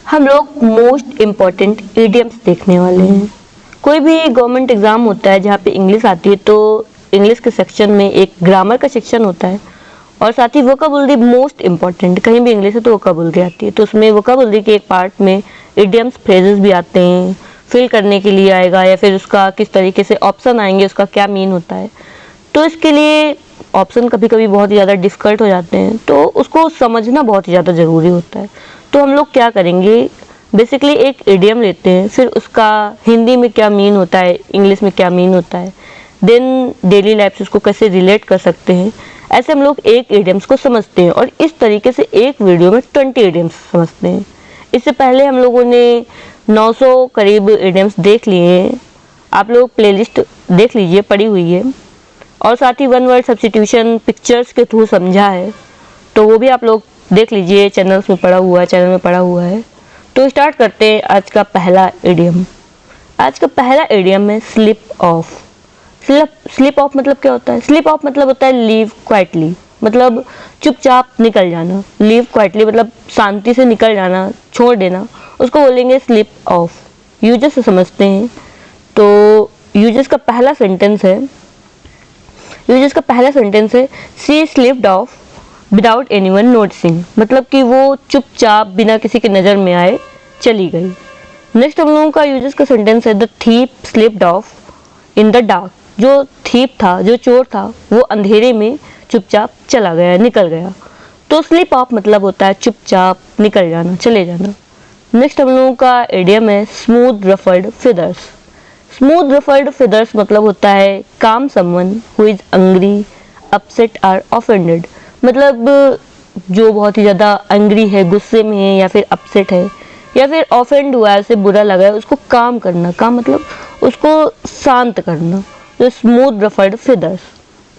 हम लोग most important idioms देखने वाले हैं। कोई भी गवर्नमेंट एग्जाम होता है जहाँ पे इंग्लिश आती है तो इंग्लिश के सेक्शन में एक ग्रामर का सेक्शन होता है और साथ ही वोकाबुलरी मोस्ट इम्पॉर्टेंट। कहीं भी इंग्लिश है तो वोकाबुलरी आती है, तो उसमें वोकाबुलरी के एक पार्ट में इडियम्स फ्रेजेस भी आते हैं, फिल करने के लिए आएगा या फिर उसका किस तरीके से ऑप्शन आएंगे, उसका क्या मीन होता है। तो इसके लिए ऑप्शन कभी कभी बहुत ही ज़्यादा डिफ़िकल्ट हो जाते हैं, तो उसको समझना बहुत ही ज़्यादा ज़रूरी होता है। तो हम लोग क्या करेंगे, बेसिकली एक इडियम लेते हैं, फिर उसका हिंदी में क्या मीन होता है, इंग्लिश में क्या मीन होता है, देन डेली लाइफ से उसको कैसे रिलेट कर सकते हैं। ऐसे हम लोग एक इडियम्स को समझते हैं और इस तरीके से एक वीडियो में 20 इडियम्स समझते हैं। इससे पहले हम लोगों ने 900 करीब इडियम्स देख लिए हैं। आप लोग प्लेलिस्ट देख लीजिए, पड़ी हुई है, और साथ ही वन वर्ड सब्स्टिट्यूशन पिक्चर्स के थ्रू समझा है, तो वो भी आप लोग देख लीजिए, चैनल में पड़ा हुआ है। तो स्टार्ट करते हैं आज का पहला इडियम। आज का पहला इडियम है स्लिप ऑफ। स्लिप ऑफ मतलब क्या होता है? स्लिप ऑफ मतलब होता है लीव क्वाइटली, मतलब चुपचाप निकल जाना। लीव क्वाइटली मतलब शांति से निकल जाना, छोड़ देना, उसको बोलेंगे स्लिप ऑफ। यूजेस से समझते हैं। तो यूजेस का पहला सेंटेंस है she slipped of without anyone noticing, मतलब कि वो चुपचाप बिना किसी के नज़र में आए चली गई। नेक्स्ट हम लोगों का यूजेस का सेंटेंस है the thief slipped of in the dark. जो थीप था, जो चोर था, वो अंधेरे में चुपचाप चला गया, निकल गया। तो स्लिप ऑफ मतलब होता है चुपचाप निकल जाना, चले जाना। नेक्स्ट हम लोगों का इडियम है smooth ruffled feathers. Smooth ruffled feathers मतलब होता है काम someone who is angry, upset और ऑफेंडेड, मतलब जो बहुत ही ज़्यादा एंग्री है, गुस्से में है, या फिर अपसेट है, या फिर ऑफेंड हुआ है, उसे बुरा लगा है, उसको काम करना। काम मतलब उसको शांत करना। तो स्मूथ रफल्ड फिदर्स,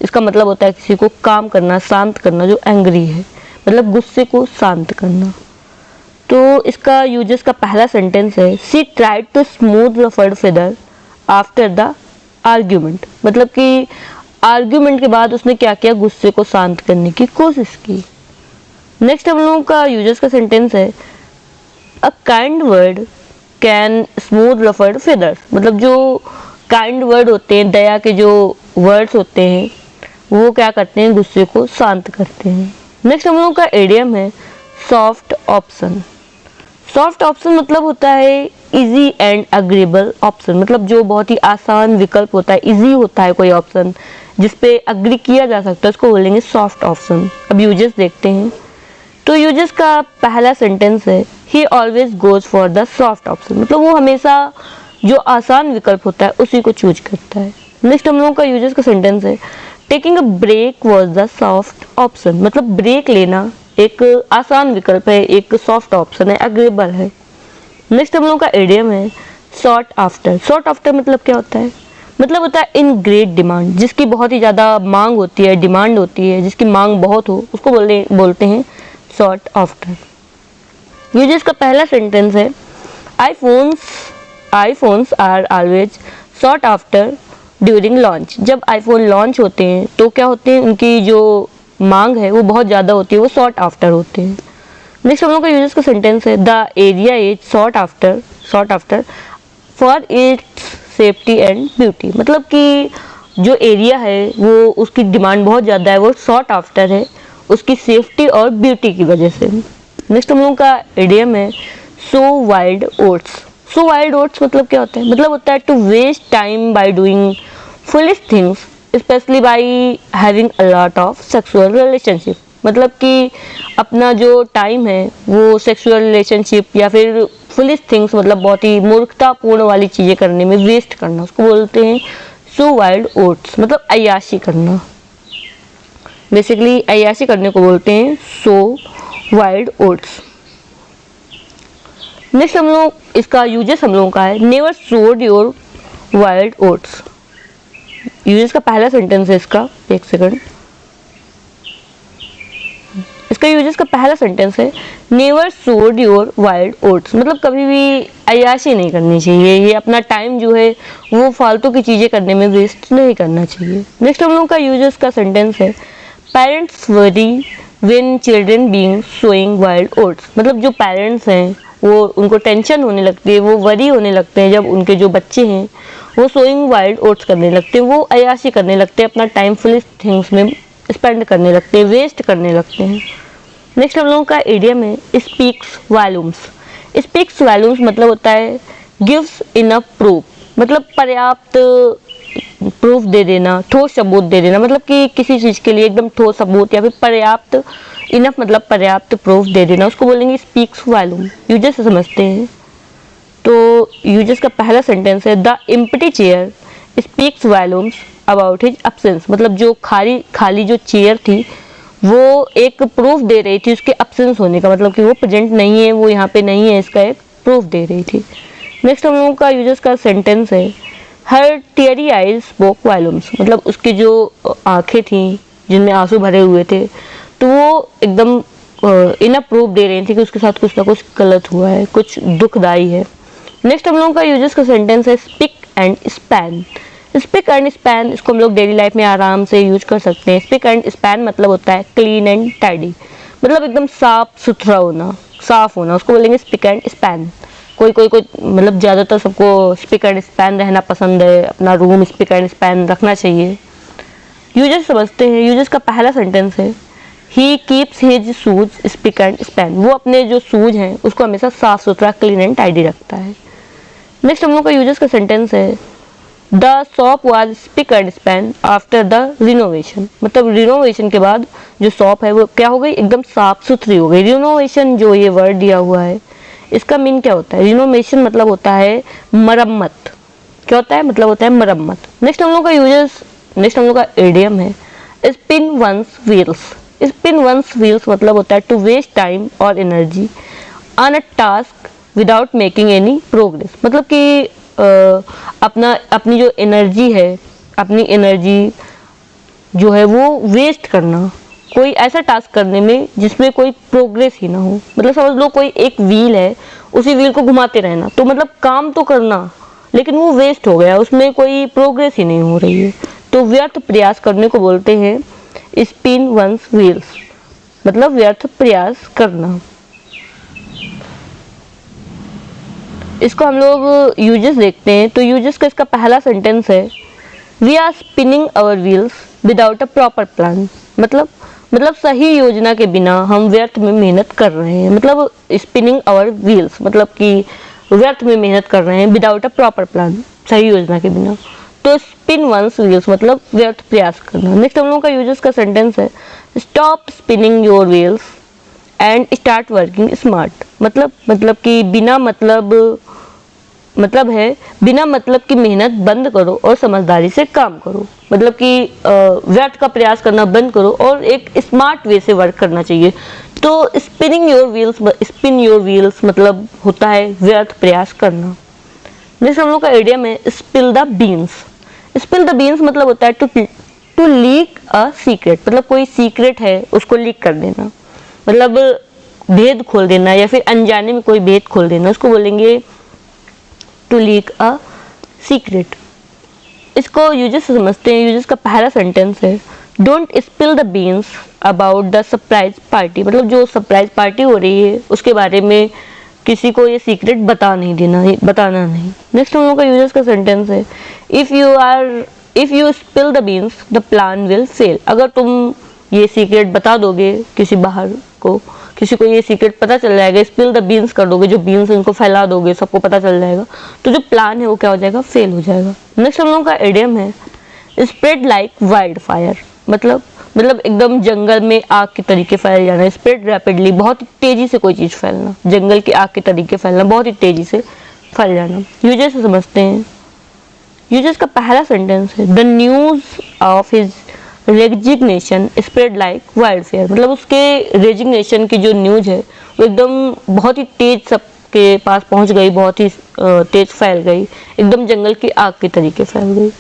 इसका मतलब होता है किसी को काम करना, शांत करना, जो एंग्री है, मतलब गुस्से को शांत करना। तो इसका यूजेस का पहला सेंटेंस है she tried to smooth ruffled feather after the argument, मतलब कि आर्ग्यूमेंट के बाद उसने क्या किया, गुस्से को शांत करने की कोशिश की। नेक्स्ट हम लोगों का यूजेस का सेंटेंस है a kind word can smooth ruffled feathers, मतलब जो काइंड वर्ड होते हैं, दया के जो वर्ड्स होते हैं, वो क्या करते हैं, गुस्से को शांत करते हैं। नेक्स्ट हम लोगों का इडियम है सॉफ्ट ऑप्शन। सॉफ्ट ऑप्शन मतलब होता है इजी एंड अग्रीबल ऑप्शन, मतलब जो बहुत ही आसान विकल्प होता है, इजी होता है कोई ऑप्शन जिसपे अग्री किया जा सकता है, उसको बोलेंगे सॉफ्ट ऑप्शन। अब यूजेस देखते हैं। तो यूजेस का पहला सेंटेंस है ही always goes for the soft option, मतलब वो हमेशा जो आसान विकल्प होता है उसी को चूज करता है। नेक्स्ट हम लोगों का यूजेस का सेंटेंस है taking a break was the soft option, मतलब ब्रेक लेना एक आसान विकल्प है, एक सॉफ्ट ऑप्शन है, अग्रेबल है। नेक्स्ट हम लोगों का इडियम है शॉर्ट आफ्टर। शॉर्ट आफ्टर मतलब क्या होता है? मतलब होता है इन ग्रेट डिमांड, जिसकी बहुत ही ज़्यादा मांग होती है, डिमांड होती है, जिसकी मांग बहुत हो, उसको बोलते हैं शॉर्ट आफ्टर। यूजेस का पहला सेंटेंस है iPhones are always short after during launch. जब आईफोन लॉन्च होते हैं तो क्या होते हैं, उनकी जो मांग है वो बहुत ज़्यादा होती है, वो शॉर्ट आफ्टर होते हैं। नेक्स्ट हम लोग का यूजेस का सेंटेंस है the area is short after for its safety and beauty, मतलब कि जो एरिया है वो उसकी डिमांड बहुत ज़्यादा है, वो शॉर्ट आफ्टर है उसकी सेफ्टी और ब्यूटी की वजह से। नेक्स्ट हम लोगों का इडियम है sow wild oats. Sow wild oats मतलब क्या होता है? मतलब होता है to waste time by doing foolish things specially by having a lot of sexual relationship, मतलब कि अपना जो टाइम है वो सेक्सुअल रिलेशनशिप या फिर फुलिश थिंग्स, मतलब बहुत ही मूर्खतापूर्ण वाली चीज़ें करने में वेस्ट करना, उसको बोलते हैं सो वाइल्ड ओट्स, मतलब अय्याशी करना। बेसिकली अय्याशी करने को बोलते हैं सो वाइल्ड ओट्स। नेक्स्ट हम लोग इसका यूजेस हम लोगों का है नेवर सोड योर वाइल्ड ओट्स। यूजेस का पहला सेंटेंस है इसका, एक सेकंड, इसका यूजेस का पहला सेंटेंस है नेवर सोड योर वाइल्ड ओट्स, मतलब कभी भी अय्याशी नहीं करनी चाहिए, ये अपना टाइम जो है वो फालतू की चीज़ें करने में वेस्ट नहीं करना चाहिए। नेक्स्ट हम लोग का यूजेस का सेंटेंस है parents worry when children being sowing wild oats, मतलब जो पेरेंट्स हैं वो उनको टेंशन होने लगती है, वो वरी होने लगते हैं जब उनके जो बच्चे हैं वो सोइंग वाइल्ड ओट्स करने लगते हैं, वो अय्याशी करने लगते हैं, अपना टाइम फुलिश थिंग्स में स्पेंड करने लगते हैं, वेस्ट करने लगते हैं। नेक्स्ट हम लोगों का इडियम है स्पीक्स वॉल्यूम्स। स्पीक्स वॉल्यूम्स मतलब होता है गिव्स इनफ प्रूफ, मतलब पर्याप्त प्रूफ दे देना, ठोस सबूत दे देना, मतलब कि किसी चीज़ के लिए एकदम ठोस सबूत या फिर पर्याप्त, इनफ मतलब पर्याप्त प्रूफ दे देना, उसको बोलेंगे स्पीक्स वॉल्यूम। यूजेस से समझते हैं। तो यूजेस का पहला सेंटेंस है the empty chair speaks volumes about his absence, मतलब जो खाली जो चेयर थी वो एक प्रूफ दे रही थी उसके एब्सेंस होने का, मतलब कि वो प्रेजेंट नहीं है, वो यहाँ पे नहीं है, इसका एक प्रूफ दे रही थी। नेक्स्ट हम लोगों का यूजेस का सेंटेंस है हर टीयरी आइज स्पोक वॉल्यूम्स, मतलब उसकी जो आंखें थी जिनमें आंसू भरे हुए थे तो वो एकदम इनफ प्रूफ दे रही थी कि उसके साथ कुछ ना कुछ गलत हुआ है, कुछ दुखदाई है। नेक्स्ट हम लोगों का यूजेस का सेंटेंस है spick and span. Spick and span इसको हम लोग डेली लाइफ में आराम से यूज कर सकते हैं। स्पिक एंड स्पैन मतलब होता है क्लीन एंड टाइडी, मतलब एकदम साफ सुथरा होना, साफ होना, उसको बोलेंगे स्पिक एंड स्पैन। कोई मतलब ज़्यादातर सबको स्पिक एंड स्पैन रहना पसंद है, अपना रूम स्पिक एंड स्पैन रखना चाहिए। यूजेस समझते हैं। यूजेस का पहला सेंटेंस है he keeps his shoes spick and span, वो अपने जो शूज हैं उसको हमेशा साफ सुथरा क्लीन एंड टाइडी रखता है। नेक्स्ट हम लोग का यूजेस का सेंटेंस है the shop was spick and span after the renovation, मतलब रिनोवेशन के बाद जो शॉप है वो क्या हो गई, एकदम साफ सुथरी हो गई। रिनोवेशन जो ये वर्ड दिया हुआ है इसका मीन क्या होता है, रिनोवेशन मतलब होता है मरम्मत। क्या होता है, मतलब होता है मरम्मत। नेक्स्ट हम लोग का यूजेस, नेक्स्ट हम लोग का एडियम है spin one's wheels. Spin one's wheels मतलब होता है टू वेस्ट टाइम और energy on a task without making any progress, मतलब कि अपनी जो एनर्जी है, अपनी एनर्जी जो है वो वेस्ट करना कोई ऐसा टास्क करने में जिसमें कोई प्रोग्रेस ही ना हो। मतलब समझ लो कोई एक व्हील है, उसी व्हील को घुमाते रहना, तो मतलब काम तो करना लेकिन वो वेस्ट हो गया, उसमें कोई प्रोग्रेस ही नहीं हो रही है, तो व्यर्थ प्रयास करने को बोलते हैं स्पिन वंस व्हील्स, मतलब व्यर्थ प्रयास करना। इसको हम लोग यूजेस देखते हैं। तो यूजेस का इसका पहला सेंटेंस है we are spinning our wheels without a proper plan, मतलब सही योजना के बिना हम व्यर्थ में मेहनत कर रहे हैं। मतलब स्पिनिंग आवर व्हील्स मतलब कि व्यर्थ में मेहनत कर रहे हैं विदाउट अ प्रॉपर प्लान, सही योजना के बिना। तो स्पिन वंस व्हील्स मतलब व्यर्थ प्रयास करना। नेक्स्ट हम लोगों का यूजेस का सेंटेंस है stop spinning your wheels and start working smart, मतलब कि बिना मतलब है बिना मतलब की मेहनत बंद करो और समझदारी से काम करो, मतलब कि व्यर्थ का प्रयास करना बंद करो और एक स्मार्ट वे से वर्क करना चाहिए। तो स्पिन योर व्हील्स मतलब होता है व्यर्थ प्रयास करना। नेक्स्ट हम लोग का इडियम है spill the beans. Spill the beans मतलब होता है टू लीक अ सीक्रेट, मतलब कोई सीक्रेट है उसको लीक कर देना, मतलब भेद खोल देना या फिर अनजाने में कोई भेद खोल देना, उसको बोलेंगे टू लीक अ सीक्रेट। इसको यूजेस समझते हैं। यूजेस का पहला सेंटेंस है don't spill the beans about the surprise party, मतलब जो सरप्राइज पार्टी हो रही है उसके बारे में किसी को ये सीक्रेट बताना नहीं। नेक्स्ट हम लोग का यूजेस का सेंटेंस है if you spill the beans the plan will fail, अगर तुम ये सीक्रेट बता दोगे किसी को ये सीक्रेट पता चल जाएगा, स्पिल द बीन्स कर दोगे, जो बीन्स उनको फैला दोगे, सबको पता चल जाएगा, तो जो प्लान है वो क्या हो जाएगा, फेल हो जाएगा। नेक्स्ट हम लोगों का इडियम है स्प्रेड लाइक वाइल्ड फायर, मतलब एकदम जंगल में आग के तरीके फैल जाना। स्प्रेड रैपिडली, बहुत ही तेजी से कोई चीज़ फैलना, जंगल की आग के तरीके फैलना, बहुत ही तेजी से फैल जाना। यूजेस समझते हैं। यूजेस का पहला सेंटेंस है the news of his resignation spread like wild fire, मतलब उसके रेजिग्नेशन की जो न्यूज है वो एकदम बहुत ही तेज सबके पास पहुंच गई, बहुत ही तेज फैल गई, एकदम जंगल की आग के तरीके फैल गई।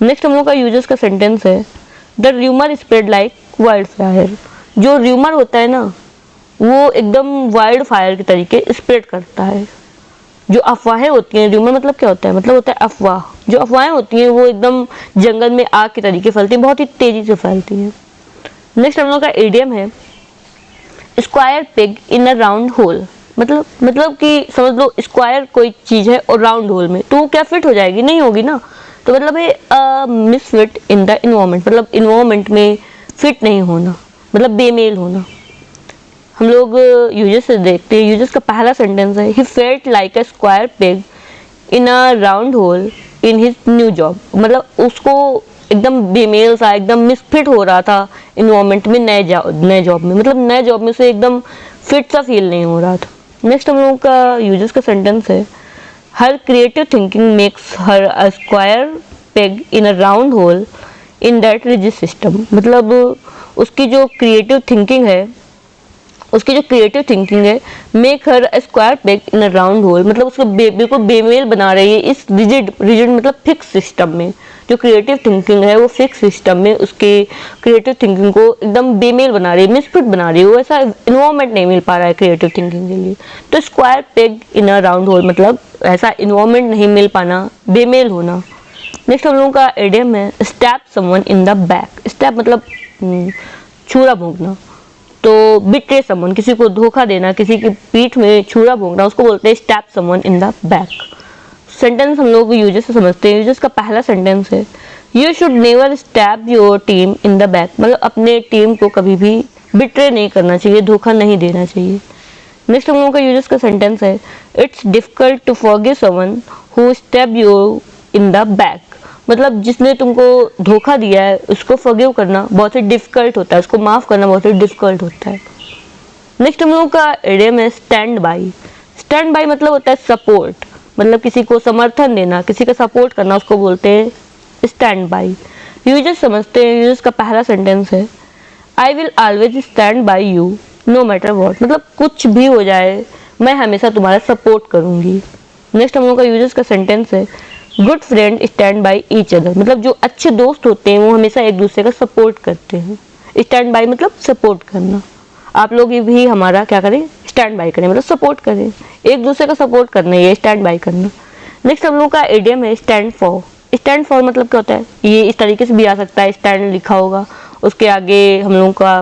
नेक्स्ट हम लोग का यूजेस का सेंटेंस है the rumour spread like wild fire, जो र्यूमर होता है ना वो एकदम वाइल्ड फायर के तरीके स्प्रेड करता है। जो अफवाहें होती हैं, र्यूमर मतलब क्या होता है, मतलब होता है अफवाह, जो अफवाहें होती हैं वो एकदम जंगल में आग के तरीके फैलती हैं, बहुत ही तेजी से फैलती हैं। नेक्स्ट हम लोग का इडियम है square pig in a round hole, मतलब कि समझ लो स्क्वायर कोई चीज़ है और राउंड होल में, तो वो क्या फिट हो जाएगी? नहीं होगी ना। तो मतलब है मिसफिट इन द इन्वायरमेंट, मतलब इन्वायरमेंट में फिट नहीं होना, मतलब बेमेल होना। हम लोग यूजेस से देखते हैं। यूजेस का पहला सेंटेंस है, he felt like a square peg in a round hole in his new job. मतलब उसको एकदम बेमेल सा, एकदम मिसफिट हो रहा था इन्वायरमेंट में, नए जॉब में, मतलब नए जॉब में से एकदम फिट सा फील नहीं हो रहा था। नेक्स्ट हम लोगों का यूजेस का सेंटेंस है, her creative thinking makes her a square peg in a round hole in that rigid system. मतलब उसकी जो क्रिएटिव थिंकिंग है, make her square peg in a round hole, मतलब उसको बिल्कुल बेमेल बना रही है इस रिजिड मतलब फिक्स सिस्टम में। जो क्रिएटिव थिंकिंग है वो फिक्स सिस्टम में उसके क्रिएटिव थिंकिंग को एकदम बेमेल बना रही है, मिसफिट बना रही है। वो ऐसा इन्वायरमेंट नहीं मिल पा रहा है क्रिएटिव थिंकिंग के लिए। तो square peg in a round hole मतलब ऐसा इन्वायरमेंट नहीं मिल पाना, बेमेल होना। नेक्स्ट हम लोगों का एडियम है, stab someone in the back. Stab मतलब छुरा भोंकना। तो बिट्रे समवन, किसी को धोखा देना, किसी की पीठ में छुरा भोंकना, उसको बोलते हैं stab someone in the back. Sentence हम लोग यूजेस से समझते हैं। यूजेस का पहला सेंटेंस है, you should never stab your team in the back. मतलब अपने टीम को कभी भी बिट्रे नहीं करना चाहिए, धोखा नहीं देना चाहिए। नेक्स्ट हम लोगों का यूजेस का सेंटेंस है, it's difficult to forgive someone who stab you in the back. मतलब जिसने तुमको धोखा दिया है उसको फॉरगिव करना बहुत ही डिफिकल्ट होता है, उसको माफ करना बहुत ही डिफिकल्ट होता है। नेक्स्ट हम लोगों का इडियम है स्टैंड बाई। स्टैंड बाई मतलब होता है सपोर्ट, मतलब किसी को समर्थन देना, किसी का सपोर्ट करना, उसको बोलते हैं स्टैंड बाई। यूजर्स समझते हैं। यूजर्स का पहला सेंटेंस है, I will always stand by you know matter what. मतलब कुछ भी हो जाए मैं हमेशा तुम्हारा सपोर्ट करूंगी। नेक्स्ट हम लोग का यूजर्स का सेंटेंस है, good friend stand by each other. मतलब जो अच्छे दोस्त होते हैं वो हमेशा एक दूसरे का सपोर्ट करते हैं। स्टैंड बाई मतलब सपोर्ट करना। आप लोग भी हमारा क्या करें? स्टैंड बाई करें, मतलब सपोर्ट करें, एक दूसरे का सपोर्ट करना, ये स्टैंड बाई करना। नेक्स्ट हम लोग का इडियम है स्टैंड फॉर। स्टैंड फॉर मतलब क्या होता है? ये इस तरीके से भी आ सकता है, स्टैंड लिखा होगा, उसके आगे हम लोगों का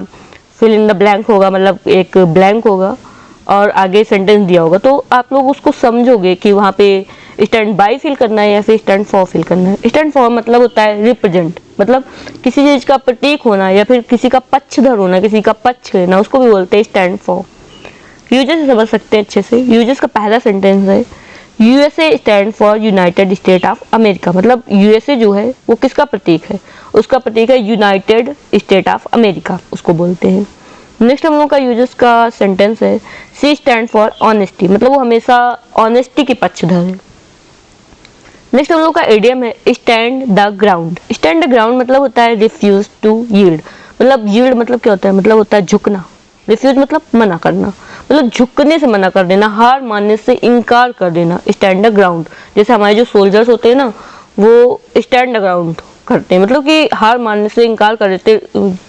फिल इन द ब्लैंक होगा, मतलब एक ब्लैंक होगा और आगे सेंटेंस दिया होगा, तो आप लोग उसको समझोगे कि वहाँ पे स्टैंड बाई फिल करना है या फिर स्टैंड फॉर फिल करना है। स्टैंड फॉर मतलब होता है रिप्रेजेंट, मतलब किसी चीज का प्रतीक होना या फिर किसी का पक्षधर होना, किसी का पक्ष लेना, उसको भी बोलते हैं स्टैंड फॉर। यूजेस समझ सकते हैं अच्छे से। यूजेस का पहला सेंटेंस है, USA stand for United state of America. मतलब यूएसए जो है वो किसका प्रतीक है? उसका प्रतीक है यूनाइटेड स्टेट ऑफ अमेरिका, उसको बोलते हैं। नेक्स्ट हम लोग का यूजेस का सेंटेंस है, सी स्टैंड फॉर ऑनेस्टी। मतलब वो हमेशा ऑनेस्टी के पक्षधर है। नेक्स्ट हम लोग का इडियम है stand the ground. Stand the ground मतलब होता है रिफ्यूज टू यील्ड। मतलब यील्ड मतलब क्या होता है? मतलब होता है झुकना। रिफ्यूज मतलब मना करना, मतलब झुकने से मना कर देना, हार मानने से इनकार कर देना। स्टैंड द ग्राउंड, जैसे हमारे जो सोल्जर्स होते हैं ना, वो स्टैंड द ग्राउंड करते हैं, मतलब कि हार मानने से इनकार कर देते,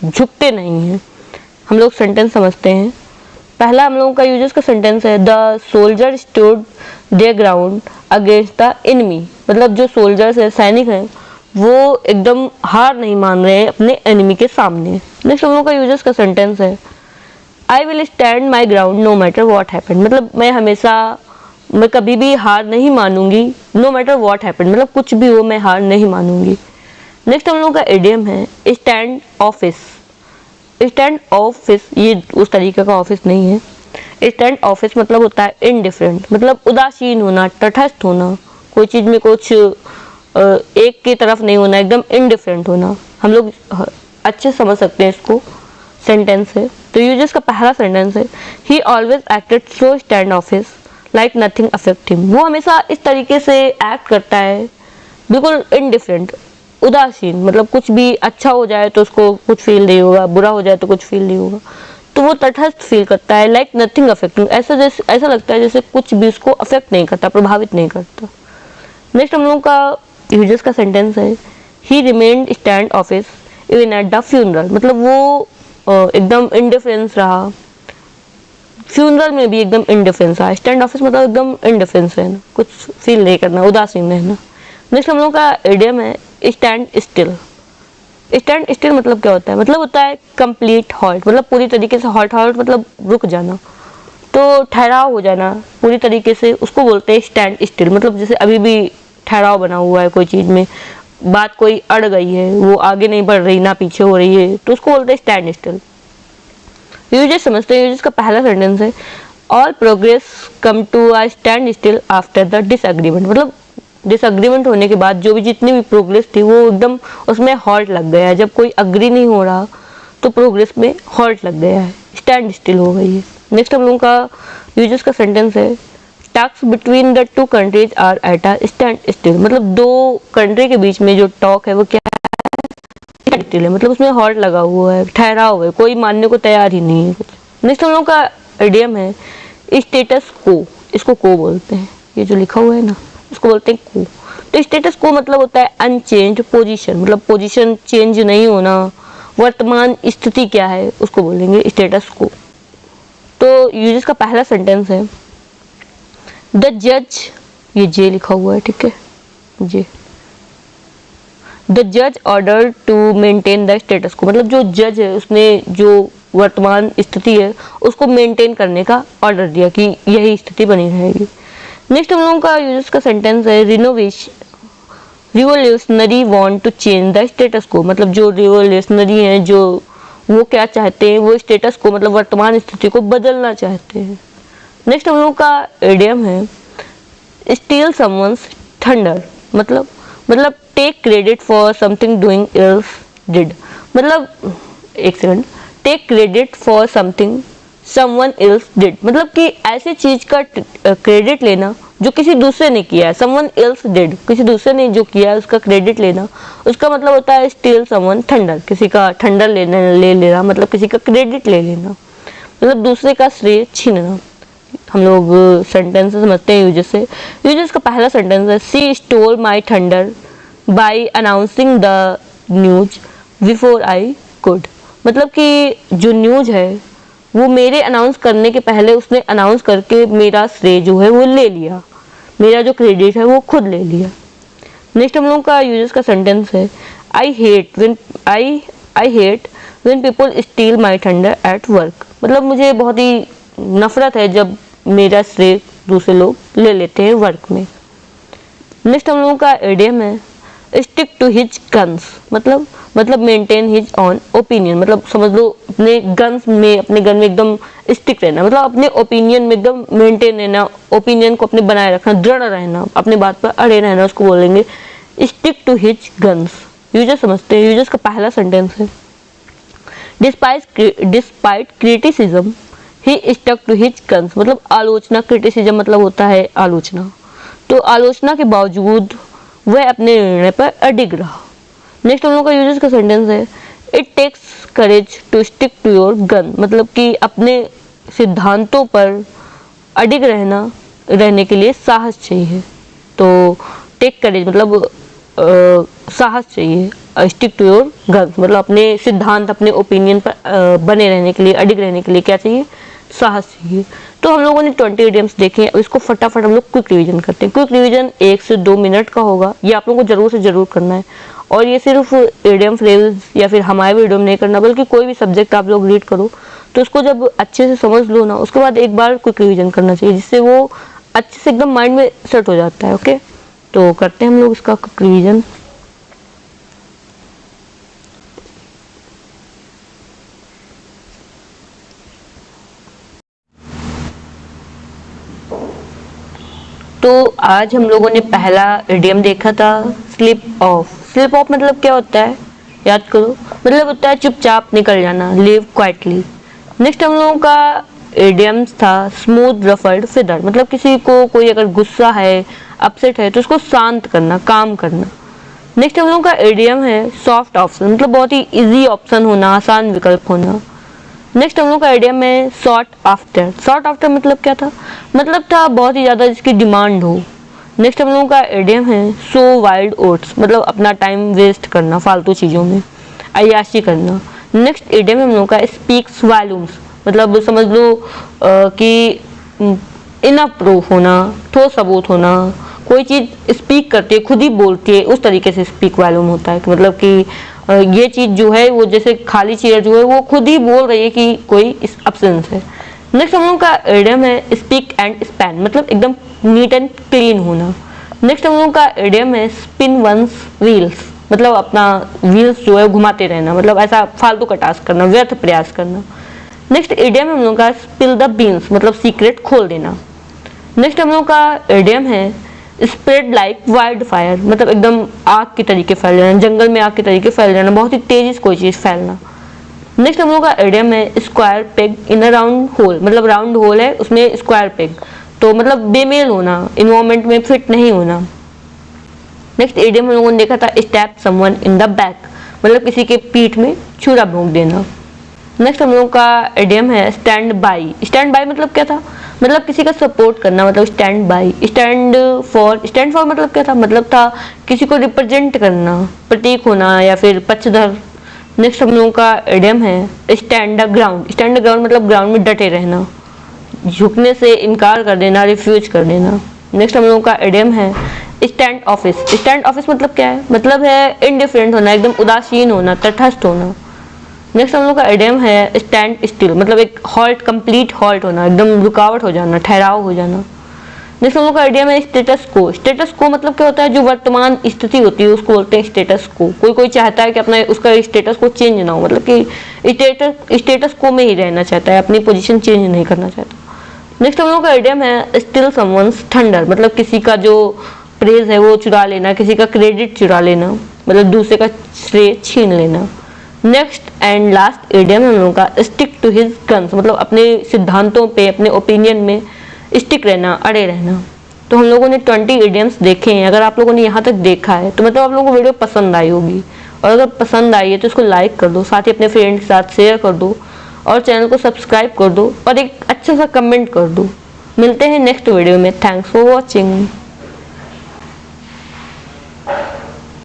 झुकते नहीं हैं। हम लोग सेंटेंस समझते हैं। पहला हम लोगों का यूजेस का सेंटेंस है, the soldier stood their ground against the enemy. मतलब जो सोल्जर्स है, सैनिक हैं, वो एकदम हार नहीं मान रहे हैं अपने एनिमी के सामने। नेक्स्ट हम लोगों का यूजेस का सेंटेंस है, I will stand my ground no matter what happen. मतलब मैं कभी भी हार नहीं मानूंगी, नो मैटर वॉट हैपन, मतलब कुछ भी हो मैं हार नहीं मानूंगी। नेक्स्ट हम लोगों का इडियम है स्टैंड ऑफिस। स्टैंड ऑफिस ये उस तरीके का ऑफिस नहीं है। स्टैंड ऑफिस मतलब होता है इनडिफरेंट, मतलब उदासीन होना, तटस्थ होना, कोई चीज में कुछ एक की तरफ नहीं होना, एकदम इनडिफरेंट होना। हम लोग अच्छे समझ सकते हैं इसको सेंटेंस है। तो यूजेस का पहला सेंटेंस है, ही always acted so stand office like nothing affect him. वो हमेशा इस तरीके से एक्ट करता है, बिल्कुल इनडिफरेंट, उदासीन, मतलब कुछ भी अच्छा हो जाए तो उसको कुछ फील नहीं होगा, बुरा हो जाए तो कुछ फील नहीं होगा, तो वो तटस्थ फील करता है। लाइक नथिंग अफेक्टिंग, ऐसा लगता है जैसे कुछ भी उसको अफेक्ट नहीं करता, प्रभावित नहीं करता। नेक्स्ट हम लोग का यूजेस का सेंटेंस है, ही remained stand office even at the funeral. मतलब वो एकदम इंडिफरेंस रहा, फ्यूनरल में भी एकदम इंडिफरेंस रहा। स्टैंड ऑफिस मतलब एकदम इंडिफरेंस रहना, कुछ फील नहीं करना, उदासीन रहना। नेक्स्ट हम लोग का इडियम है स्टैंड स्टिल। स्टैंड स्टिल मतलब क्या होता है? मतलब होता है कंप्लीट हॉल्ट, मतलब पूरी तरीके से हॉल्ट मतलब रुक जाना, तो ठहराव हो जाना पूरी तरीके से, उसको बोलते हैं स्टैंड स्टिल। मतलब जैसे अभी भी ठहराव बना हुआ है कोई चीज़ में, बात कोई अड़ गई है, वो आगे नहीं बढ़ रही ना पीछे हो रही है, तो उसको बोलते हैं स्टैंड स्टिल। यूजेस समझते हैं। यूजेस का पहला सेंटेंस है all progress come to a standstill after the disagreement. मतलब डिसएग्रीमेंट होने के बाद जो भी जितनी भी प्रोग्रेस थी वो एकदम उसमें हॉल्ट लग गया है। जब कोई अग्री नहीं हो रहा तो प्रोग्रेस में हॉल्ट लग गया है, स्टैंड स्टिल हो गई है। नेक्स्ट हम लोगों का यूजेस का सेंटेंस है talks between the two countries are at a standstill. मतलब दो कंट्री के बीच में जो टॉक है वो क्या है, स्टिल है। मतलब उसमें हॉल्ट लगा हुआ है, ठहरा हुआ है, कोई मानने को तैयार ही नहीं है कुछ। नेक्स्ट हम लोगों का इडियम है स्टेटस को। इसको को बोलते हैं, ये जो लिखा हुआ है ना इसको बोलते हैं को। तो स्टेटस को मतलब होता है अनचेंज्ड पोजीशन। मतलब पोजीशन चेंज नहीं होना, वर्तमान स्थिति क्या है उसको बोलेंगे स्टेटस को। तो यूजेस का पहला सेंटेंस है द जज, ये जे लिखा हुआ है, ठीक है, जे। द जज order to maintain the status quo. मतलब जो जज है उसने जो वर्तमान स्थिति है उसको मेंटेन करने का ऑर्डर दिया कि यही स्थिति बनी रहेगी। नेक्स्ट हम लोगों का यूजेस का सेंटेंस है revolutionary want to change the status quo. मतलब जो रिवोल्यूशनरी हैं, जो वो क्या चाहते हैं, वो स्टेटस को मतलब वर्तमान स्थिति को बदलना चाहते हैं। नेक्स्ट हम लोगों का इडियम है स्टील समवन्स थंडर। मतलब take credit for something doing else did. मतलब एक second, take credit for something someone else did. मतलब कि ऐसी चीज का क्रेडिट लेना जो किसी दूसरे ने किया है। समवन एल्स डिड, किसी दूसरे ने जो किया है उसका क्रेडिट लेना, उसका मतलब होता है स्टील समवन थंडर। किसी का थंडर ले लेना मतलब किसी का क्रेडिट ले लेना, मतलब दूसरे का श्रेय छीनना। हम लोग सेंटेंस समझते हैं यूजेस से। यूजेस का पहला सेंटेंस है she stole my thunder by announcing the news before I could. मतलब कि जो न्यूज है वो मेरे अनाउंस करने के पहले उसने अनाउंस करके मेरा श्रेय जो है वो ले लिया, मेरा जो क्रेडिट है वो खुद ले लिया। नेक्स्ट हम लोगों का यूजेस का सेंटेंस है I hate when people steel my thunder at work. मतलब मुझे बहुत ही नफरत है जब मेरा श्रेय दूसरे लोग ले लेते हैं वर्क में। नेक्स्ट हम लोगों का इडियम है स्टिक टू हिज गन्स। मतलब मेंटेन हिज ऑन ओपिनियन। मतलब समझ लो अपने गन्स में, अपने गन में एकदम स्टिक रहना, मतलब अपने ओपिनियन में एकदम मेंटेन रहना, ओपिनियन को अपने बनाए रखना, दृढ़ रहना, अपने बात पर अड़े रहना, उसको बोलेंगे stick to his guns. Users समझते हैं। यूजर्स का पहला सेंटेंस है despite criticism he stuck to his guns. मतलब आलोचना, क्रिटिसिज्म मतलब होता है आलोचना, तो आलोचना के बावजूद वह अपने निर्णय पर अडिग रहा। नेक्स्ट हम लोग का यूजर्स का सेंटेंस है it takes courage to stick to your gun. मतलब कि अपने सिद्धांतों पर अडिग रहने के लिए साहस चाहिए। तो टेक करेज मतलब साहस चाहिए, स्टिक टू योर गन मतलब अपने सिद्धांत, अपने ओपिनियन पर बने रहने के लिए, अडिग रहने के लिए क्या चाहिए, साहस चाहिए। तो हम लोगों ने 20 इडियम्स देखे हैं। अब इसको फटाफट हम लोग क्विक रिवीजन करते हैं। क्विक रिवीजन 1 से 2 मिनट का होगा, ये आप लोगों को जरूर से जरूर करना है। और ये सिर्फ इडियम फ्रेज या फिर हमारे वीडियो में नहीं करना, बल्कि कोई भी सब्जेक्ट आप लोग रीड करो तो उसको जब अच्छे से समझ लो ना, उसके बाद एक बार क्विक रिवीजन करना चाहिए, जिससे वो अच्छे से एकदम माइंड में सेट हो जाता है। ओके, तो करते हैं हम लोग इसका क्विक रिवीजन। तो आज हम लोगों ने पहला इडियम देखा था स्लिप ऑफ। स्लिप ऑफ मतलब क्या होता है, याद करो, मतलब होता है चुपचाप निकल जाना, लीव क्वाइटली। नेक्स्ट हम लोगों का इडियम्स था स्मूथ रफल्ड फिदर। मतलब किसी को कोई अगर गुस्सा है, अपसेट है तो उसको शांत करना, काम करना। नेक्स्ट हम लोगों का इडियम है सॉफ्ट ऑप्शन। मतलब बहुत ही इजी ऑप्शन होना, आसान विकल्प होना। नेक्स्ट हम लोग का आइडिया में शॉर्ट आफ्टर। शॉर्ट आफ्टर मतलब क्या था, मतलब था बहुत ही ज़्यादा जिसकी डिमांड हो। नेक्स्ट हम लोगों का आइडिया है सो वाइल्ड ओट्स। मतलब अपना टाइम वेस्ट करना फालतू चीज़ों में, अय्याशी करना। नेक्स्ट इडियम हम लोगों का स्पीक्स वॉल्यूम्स। मतलब समझ लो कि इनफ प्रूफ होना, ठोस सबूत होना। कोई चीज़ स्पीक करती है, खुद ही बोलती है, उस तरीके से स्पीक वॉल्यूम होता है। मतलब कि ये चीज़ जो है वो जैसे खाली चेयर जो है वो खुद ही बोल रही है कि कोई इस एब्सेंस है। नेक्स्ट हम लोग का इडियम है स्पीक एंड स्पैन, मतलब एकदम नीट एंड क्लीन होना। नेक्स्ट हम लोग का इडियम है स्पिन वंस व्हील्स, मतलब अपना व्हील्स जो है घुमाते रहना, मतलब ऐसा फालतू का टास्क करना, व्यर्थ प्रयास करना। नेक्स्ट इडियम हम लोग का स्पिल द बीन्स, मतलब सीक्रेट खोल देना। नेक्स्ट हम लोग का इडियम है स्प्रेड लाइक वाइल्ड फायर, मतलब एकदम आग की तरीके फैल जाना, जंगल में आग की तरीके फैल जाना, बहुत ही तेजी से कोई चीज़ फैलना। नेक्स्ट हम लोग का इडियम है square peg in a round hole, मतलब राउंड होल है उसमें स्क्वायर पेग, तो मतलब बेमेल होना, इन्वायरमेंट में फिट नहीं होना। नेक्स्ट इडियम हम लोगों ने देखा था stab someone in the back, मतलब किसी के पीठ में छुरा भोंक देना। नेक्स्ट हम लोग का इडियम है स्टैंड बाई। स्टैंड बाई मतलब क्या था, मतलब किसी का सपोर्ट करना, मतलब स्टैंड बाई। स्टैंड फॉर मतलब क्या था, मतलब था किसी को रिप्रेजेंट करना, प्रतीक होना या फिर पक्षधर। नेक्स्ट हम लोगों का इडियम है stand the ground. Stand the ground मतलब ग्राउंड में डटे रहना, झुकने से इनकार कर देना, रिफ्यूज कर देना। नेक्स्ट हम लोगों का इडियम है स्टैंड ऑफिस। स्टैंड ऑफिस मतलब क्या है, मतलब है इनडिफरेंट होना, एकदम उदासीन होना, तटस्थ होना। नेक्स्ट हम लोग का इडियम है स्टैंड स्टिल, मतलब एक हॉल्ट, कंप्लीट हॉल्ट होना, एकदम रुकावट हो जाना, ठहराव हो जाना। नेक्स्ट हम लोग का इडियम है स्टेटस को। स्टेटस को मतलब क्या होता है, जो वर्तमान स्थिति होती है उसको बोलते हैं स्टेटस को। कोई कोई चाहता है कि अपना उसका स्टेटस को चेंज ना हो, मतलब कि स्टेटस को में ही रहना चाहता है, अपनी पोजीशन चेंज नहीं करना चाहता। नेक्स्ट हम लोग का इडियम है स्टिल समवन्स थंडर, मतलब किसी का जो प्रेज है वो चुरा लेना, किसी का क्रेडिट चुरा लेना, मतलब दूसरे का श्रेय छीन लेना। नेक्स्ट एंड लास्ट इडियम हम लोगों का स्टिक टू हिज गन्स, मतलब अपने सिद्धांतों पे, अपने ओपिनियन में स्टिक रहना, अड़े रहना। तो हम लोगों ने 20 इडियम्स देखे हैं। अगर आप लोगों ने यहाँ तक देखा है तो मतलब आप लोगों को वीडियो पसंद आई होगी, और अगर पसंद आई है तो इसको लाइक कर दो, साथ ही अपने फ्रेंड के साथ शेयर कर दो, और चैनल को सब्सक्राइब कर दो, और एक अच्छा सा कमेंट कर दो। मिलते हैं नेक्स्ट वीडियो में। Thanks for watching.